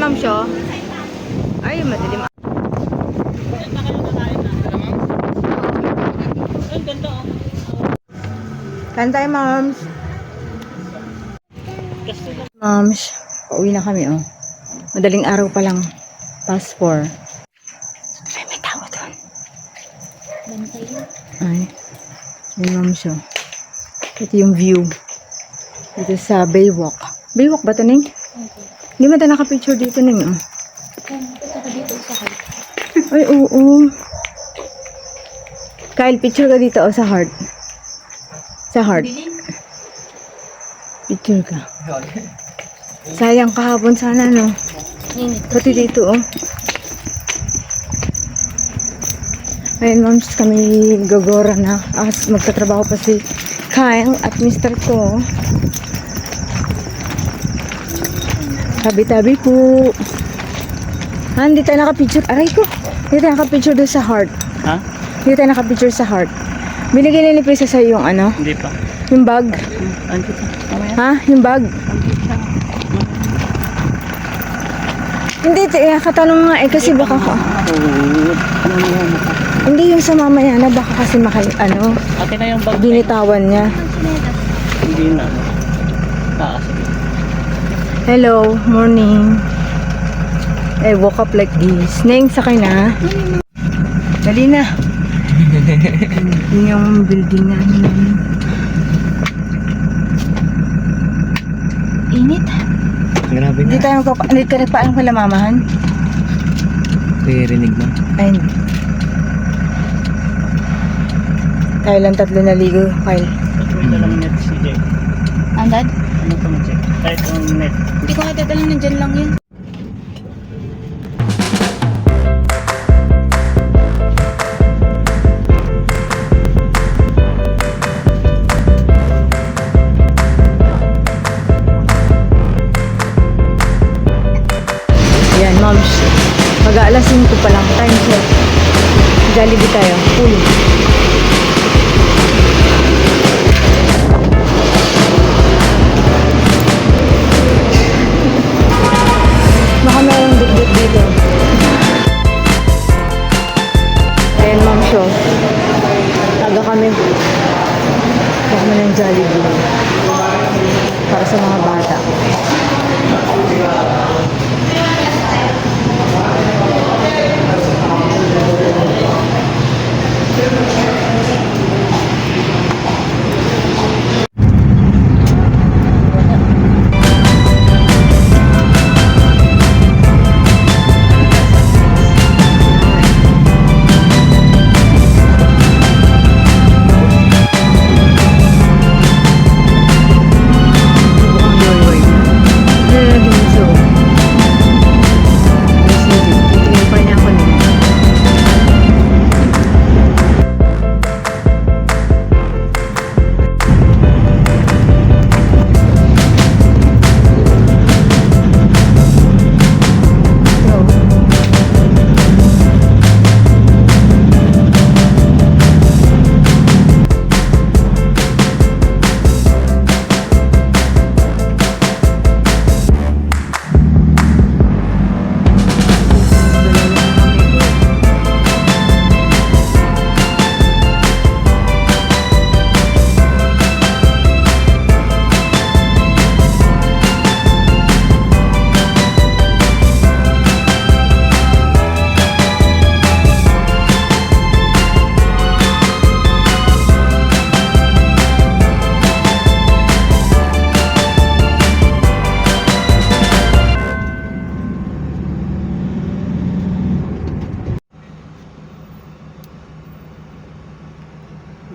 ma'am siya. Ay, madilim. Kain tayo, moms. Moms, pauwi na kami, oh. Madaling araw pa lang. Past 4. Ay, may tao doon. Ay, may moms, oh. Ito yung view. Dito sa Baywalk. Baywalk ba ito, Ning? Hindi mo tayo nakapicture dito, Ning, oh. Ay, oo. Kyle, picture ka dito, oh, sa heart. Sa heart. Picture ka. Sayang kahapon sana, no? Pati dito, oh. Ayun, moms, kami gagora na. Magtatrabaho pa si Kyle at Mr. Ko. Tabi-tabi po. Hindi tayo nakapicture. Aray ko. Hindi tayo nakapicture doon sa heart. Ha? Hindi tayo nakapicture sa heart. Binigyan ni Prisa sa yung ano? Hindi pa. Yung bag. Ha? Yung bag? Hindi, katanong nga eh kasi baka ka. Hindi yung sa mamaya na baka kasi ano? Ate na yung bag. Binitawan niya. Hindi na. Taas. Hello, morning. I woke up like this. Neng, sakay na. Dali na. Yun yung building na ano namin. Init. Grabe Hindi tayo hindi ka nagpaalam kala mamahan. Ririnig mo. Ay, hindi. Kaya lang 3 na ligo. Kyle. Ito lang net si Jack. Andad? Ano to Jack? Kahit ang net. Hindi ko nga tatalang nandyan lang yun. Ayan, moms. Mag-aalas 5 pa lang. Time check. Jollibee tayo. Full. Baka mayroong bit-bit dito. Ayan, ma'am, show. Taga kami. Taga kami ng Jollibee. Para sa mga bata.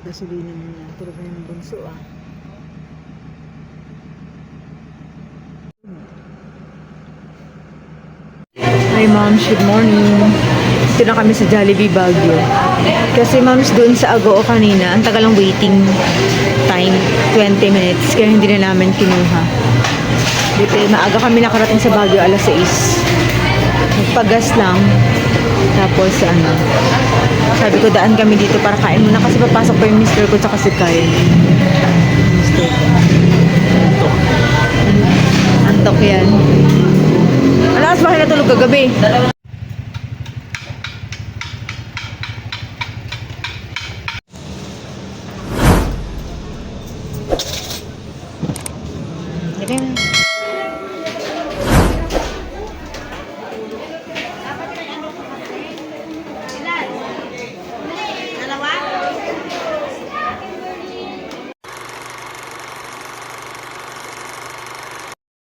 Gasolina niya. Tulog na yung bunso, ah. Hi, moms. Good morning. Ito na kami sa Jollibee Baguio. Kasi, moms, doon sa Agoo kanina, ang tagal ang waiting time. 20 minutes. Kaya hindi na namin kinuha. Dito, maaga kami nakarating sa Baguio, alas 6. Nagpagas lang. Tapos, ano, sabi ko, daan kami dito para kain muna kasi papasok pa yung mister ko tsaka si Kyle. Mister ko. Antok yan. Wala, oras ba kayo natulog kagabi? Ganyan.